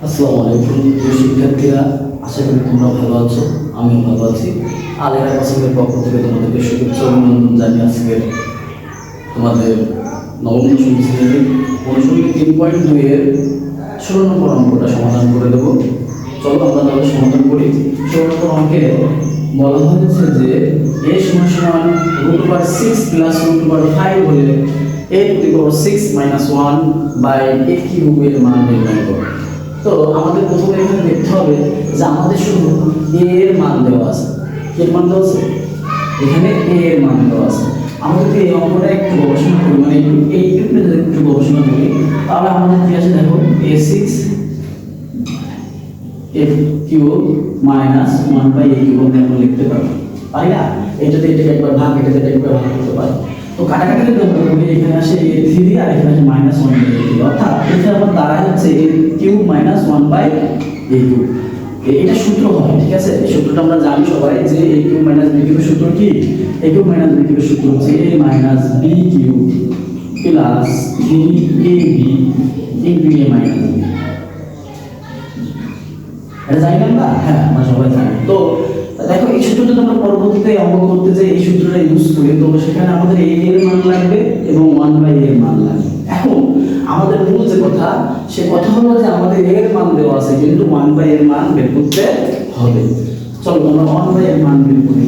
আসসালামু আলাইকুম প্রিয় শিক্ষার্থীরা, আশা করি তোমরা ভালো আছো। আমিও ভালো আছি। আলেরা কাসিমের পক্ষ থেকে তোমাদেরকে শুভেচ্ছা অভিনন্দন জানিয়ে আজকে তোমাদের নবম দশম শ্রেণীর অনুশীলনী 3.2 এর 16 নম্বর অঙ্কটা সমাধান করে দেবো। চলো আমরা তাহলে সমাধান করি। 16 নম্বর অঙ্কে বলা হয়েছে যে a সমান √6 প্লাস √5 হলে a⁻6 - 1 বাই a কিউবের মান নির্ণয় করো। তো আমাদের প্রথমে এখানে দেখতে হবে যে আমাদের শুধু a এর মান দেওয়া আছে। এর মান দেওয়া আছে, এখানে a এর মান দেওয়া আছে। আমরা যদি এই অঙ্কটা একটু গবেষণা করি, মানে এইটুকুটা যদি একটু গবেষণা করি, তাহলে আমাদের কি আছে দেখো, a6 a cube minus 1 by a cube আমরা লিখতে পারি, পারি না? এটাতে এটাকে একবার ভাগ, এটাতে একবার ভাগ করতে পারি। তো কাটাকাটি যদি আমরা করি, এখানে আসে a3 আর এখানে আসে -1 বাই a3, অর্থাৎ এটা আমার দাঁড়ায় হচ্ছে a cube minus 1 by a cube. এটা সূত্র হয়, ঠিক আছে? এই সূত্রটা আমরা জানি সবাই যে a কিউব মাইনাস b কিউবের সূত্র কি? a কিউব মাইনাস b কিউবের সূত্র হচ্ছে a minus b cube plus 3ab into a minus b। এটা জানি আমরা? হ্যাঁ, আমরা সবাই জানি। তো দেখো, এই সূত্রটা আমরা পরবর্তীতে অঙ্ক করতে যে এই সূত্রটা ইউজ করি, তো সেখানে আমাদের a এর মান লাগবে এবং 1 বাই a এর মান লাগবে। এখন আমাদের মূল যে কথা, সে কথা হলো যে আমাদের a এর মান দেওয়া আছে, কিন্তু 1 বাই এর মান বের করতে হবে। চলো আমরা 1 বাই এর মান বের করি।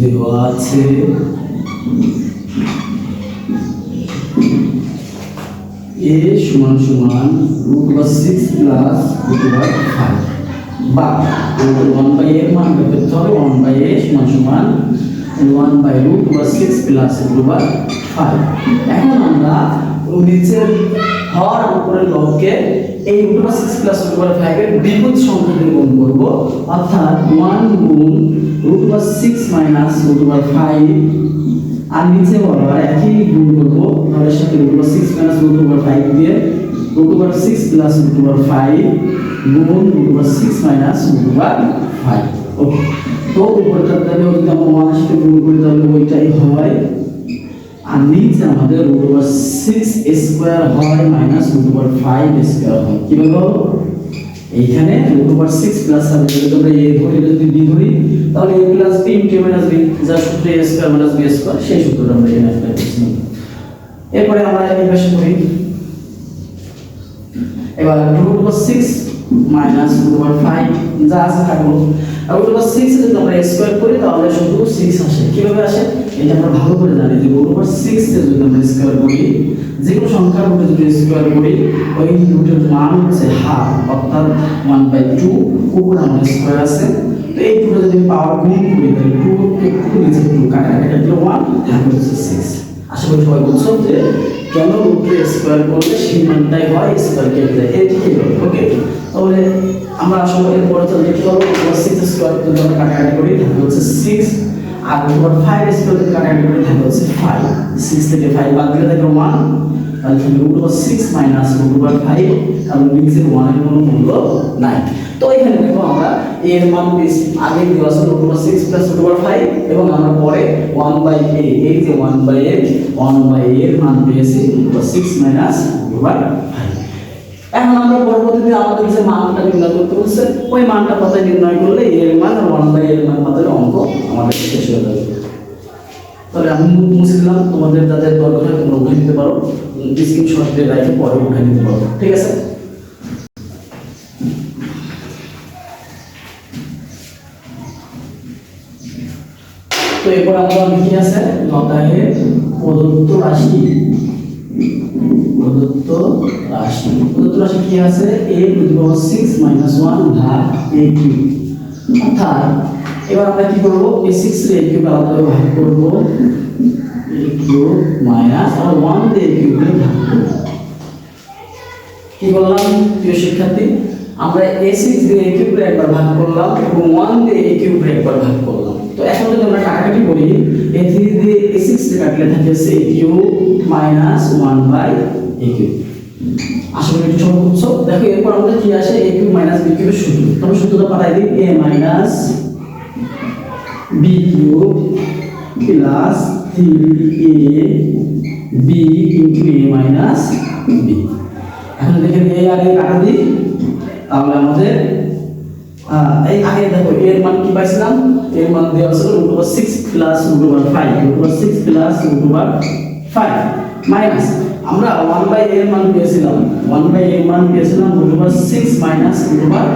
দেওয়া আছে a সমান সমান √6 প্লাস √5 বা 1 বাই এর মান বের করতে হবে। 1 বাই a সমান সমান 1 বাই √6 প্লাস √5। এখন আমরা নিচের হর আর উপরের লবকে এই √6 প্লাস √5 এর বিপরীত সংখ্যা দিয়ে গুণ করব, অর্থাৎ 1 গুণ √6 মাইনাস √5 আর নিচে বলো আর একই গুণ করব হরের সাথে √6 মাইনাস √5 দিয়ে √6 প্লাস √5 গুণ √6 মাইনাস √5। ওকে, তো উপরটা তাহলে যদি আমরা 1 এর সাথে গুণ করি তাহলে ওইটাই হয়, আর নিচে আমাদের √6 স্কয়ার হয় মাইনাস √5 স্কয়ার হয়। কিভাবে হলো? এইখানে √6 প্লাস হবে, যদি আমরা a ধরি, যদি b ধরি, তাহলে a plus b into a minus b, যা সূত্র a square minus b square, সেই সূত্রটা আমরা এখানে অ্যাপ্লাই করছি। এরপরে আমরা এই পাশে করি। এবার √6 মাইনাস √5 যা আছে থাকলো, আর √6 যদি আমরা স্কয়ার করি তাহলে শুধু 6 আসে। কিভাবে আসে এটা আমরা ভালো করে জানি যে √6 এর যদি আমরা স্কয়ার করি, যে কোনো সংখ্যার উপরে যদি স্কয়ার করি, ওই রুটের মান হচ্ছে হাফ, অর্থাৎ 1/2। উপরে আমাদের স্কয়ার আছে, তো এই দুটো যদি পাওয়ার গুণ করি তাহলে 2 কে 2 নিচে 2 কাটাকাটি কাটলে 1 থাকে হচ্ছে 6। আশা করি সবাই বুঝছো যে কেন রুটে স্কয়ার করলে সেই মানটাই হয় স্কয়ার কেটে যায়। এই ঠিকই হলো। ওকে, তাহলে আমরা আসলে এর পরে তো লিখতে পারবো 6 স্কয়ার যদি আমরা কাটাকাটি করি তাহলে হচ্ছে 6, আর 5 স্কয়ার যদি কাটাকাটি করি তাহলে হচ্ছে 5। 6 থেকে 5 বাদ দিলে থাকে 1, তাহলে √6 মাইনাস √5, কারণ নিচের 1 এর কোনো মূল্য নাই। তো এখানে দেখো আমরা a এর মান পেয়েছি, আগে দেওয়া ছিল √6 প্লাস √5 এবং আমরা পরে 1 বাই a, এই যে 1 বাই a এর মান পেয়েছি √6 মাইনাস √5। এখন আমরা পরবর্তীতে আমাদের যে মানটা নির্ণয় করতে বলছে, ওই মানটা কত নির্ণয় করলে a এর মান আর 1 বাই a এর মান পাতালে অঙ্ক আমাদের শেষ হয়ে যাবে। তাহলে আমি মুছে দিলাম, তোমাদের যাদের দরকার হয় তোমরা উঠে নিতে পারো, স্ক্রিনশট দিয়ে রাখে পরে উঠে নিতে পারো, ঠিক আছে? তো এরপর আমরা কি আছে, লতাহে প্রদত্ত রাশি কি আছে, a⁻6 - 1 ভাগ a কিউব। অর্থাৎ এবার আমরা কি করব, a6 রে a কিউব আলাদা ভাগ করব, a কিউব মাইনাস আর 1 দিয়ে a কিউব রে ভাগ করব। কি করলাম প্রিয় শিক্ষার্থী, আমরা a6 দিয়ে a কিউব রে একবার ভাগ করলাম এবং 1 দিয়ে a কিউব রে একবার ভাগ করলাম। তো এখন যদি আমরা কাটাকাটি করি, a3 দিয়ে a6 রে কাটলে থাকে a cube minus 1 by a cube. আসলে একটু সহজ বুঝছো। দেখো এরপর আমাদের কি আসে, a কিউব মাইনাস b কিউবের সূত্র। তবে সূত্রটা পাঠাই দিই, a minus b cube plus 3ab into a minus b. এখন দেখেন a আর a কাটা দিই, তাহলে আমাদের এই আগে দেখো এর মান কি পাইছিলাম, এর মান দেওয়া ছিল √6 প্লাস √5, √6 প্লাস √5 মাইনাস আমরা 1/a এর মান পেয়েছিলাম, 1/a এর মান পেয়েছিলাম √6 মাইনাস √5,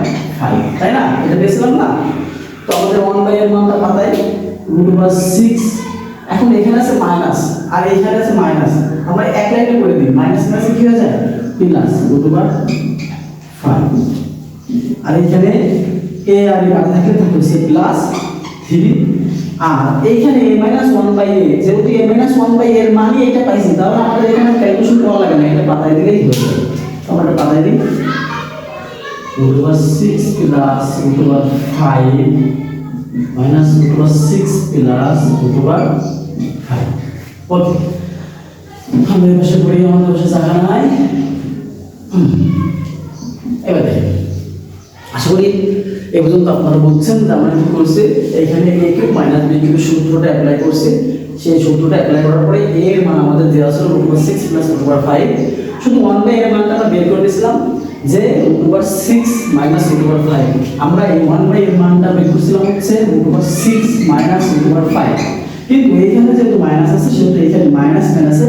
তাই না? এটা পেয়েছিলাম না? তো আমাদের 1/a এর মানটা পাতাই √6, এখন এখানে আছে মাইনাস আর এখানে আছে মাইনাস, আমরা এক লাইনে করে দিই, মাইনাস মাইনাস কি হয়ে যায় প্লাস √5, আর এখানে a আর a কাটা থাকলে থাকছে প্লাস 3, আর এইখানে a - 1/a, যেহেতু a - 1/a এর মানই এটা পাইছি, তাহলে আমাদের এখানে ক্যালকুলেশন করা লাগে না, এটা পাতায় দিলেই হয়ে যাবে। তো আমরা পাতায় দিই √6 প্লাস √5 মাইনাস √6 প্লাস √5। ওকে, আমাদের পাশে পড়ি, আমাদের পাশে জায়গা নাই। এবার দেখেন, আশা করি এই পর্যন্ত আপনারা বুঝছেন যে আমরা কি করছি, এখানে a কিউব মাইনাস b কিউবের সূত্রটা অ্যাপ্লাই করছি। সেই সূত্রটা অ্যাপ্লাই করার পরে a এর মান আমাদের দেওয়া ছিল √6 প্লাস √5, শুধু 1/a এর মানটা আমরা বের করে দিয়েছিলাম যে √6 মাইনাস √5, আমরা এই 1/a এর মানটা বের করছিলাম হচ্ছে √6 মাইনাস √5, কিন্তু এইখানে যেহেতু মাইনাস আছে সেহেতু এখানে মাইনাস মাইনাসে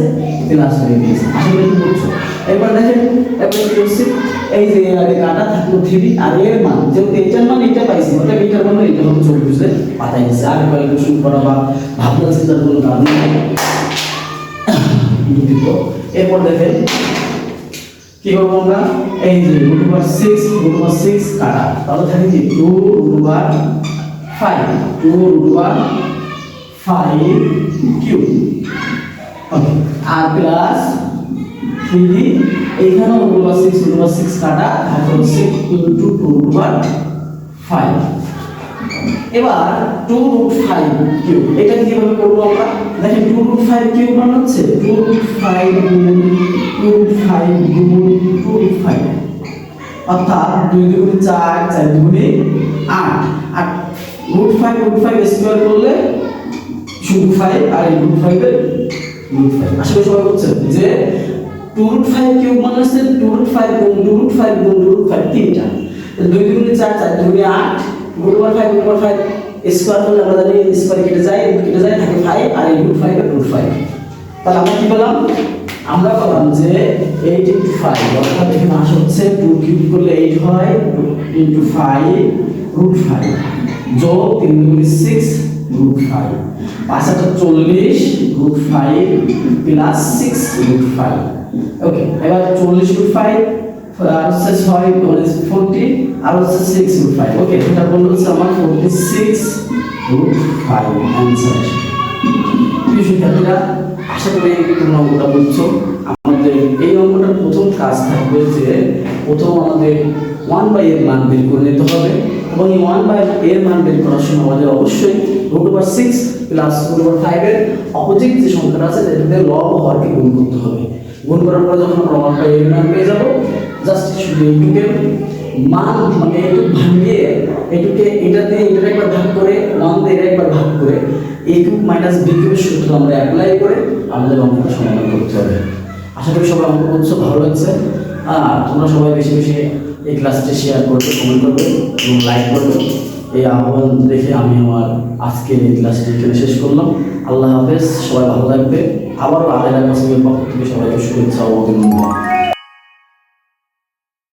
প্লাস হয়ে গেছে। আশা করি বুঝছো। এবার দেখেন অ্যাপ্লাই করছি, এই যে আগে কাটা থাকলো 3 আর এর মান যেহেতু এটার মান এটা পাইছি, ওটা এটার মান এটা হচ্ছে 24 পাতায় গেছে। আর ক্যালকুলেশন করা বা ভাবনা চিন্তার কোনো কারণ নেই। এরপর দেখেন কি করবো আমরা, এই যে √6 কাটা, তাহলে থাকে কি 2√5 কিউব, ওকে, আর প্লাস 3, এইখানেও √6 কাটা থাকে হচ্ছে ইনটু 2√5। এবার 2√5 কিউব, এটা কিভাবে করবো আমরা, দেখেন 2√5 কিউব মানে হচ্ছে 2√5 গুণ 2√5, অর্থাৎ 2 দুগুণে 4, 4 দুগুণে 8, আর √5 স্কয়ার করলে শুধু 5 আর এই √5 এর √5। আশা করি সবাই বুঝছেন যে 2√5 কিউব মানে হচ্ছে 2√5 গুণ √5 তিনটা, 2 দুগুণে 4, 4 দুগুণে 8, √5 স্কয়ার করলে আমরা জানি স্কয়ার কেটে যায় থাকে 5 আর এই √5 এর √5। তাহলে আমরা কি পেলাম, আমরা পেলাম যে 8 × 5, অর্থাৎ এখানে আসে হচ্ছে 2 কিউব করলে 8 হয় ইনটু 5 √5 যোগ 3 দুগুণে 6 √5, 5 × 40 √5 প্লাস 6 √5। ওকে, এবার 40 √5 আর হচ্ছে 6 মানে 40 আর হচ্ছে 6 √5। ওকে, এটা বললো হচ্ছে আমার 46 √5 आंसर। প্রিয় শিক্ষার্থীরা, আশা করি তোমরা অঙ্কটা বুঝছো। আমাদের এই অঙ্কটার প্রথম কাজ থাকবে যে প্রথম আমাদের 1/a এর মান বের করে নিতে হবে, এবং এই 1/a এর মান বের করার সময় আমাদের অবশ্যই √6 প্লাস √5 এর অপোজিট যে সংখ্যাটা আছে সেটাতে লব হরকে গুণ করতে হবে। গুণ করার পরে যখন আমরা 1/a এর মান পেয়ে যাব, জাস্ট শুধু এইটুকে মান মানে এইটুক ভাঙিয়ে এইটুকে এটাতে এটা একবার ভাগ করে 1 দিয়ে এটা একবার ভাগ করে a কিউব মাইনাস b কিউবের সূত্র আমরা অ্যাপ্লাই করে আমাদের অঙ্কটা সমাধান করতে হবে। আশা করি সবাই অঙ্ক বুঝছো, ভালো লাগছে। তোমরা সবাই বেশি বেশি এই ক্লাসটি শেয়ার করবে, কমেন্ট করবে এবং লাইক করবে। এই আহ্বান দেখে আমি আমার আজকের এই ক্লাসটি এখানে শেষ করলাম। আল্লাহ হাফেজ, সবাই ভালো থাকবে। আবারও আলেরা কাসিমের পক্ষ থেকে সবাইকে শুভেচ্ছা ও অভিনন্দন।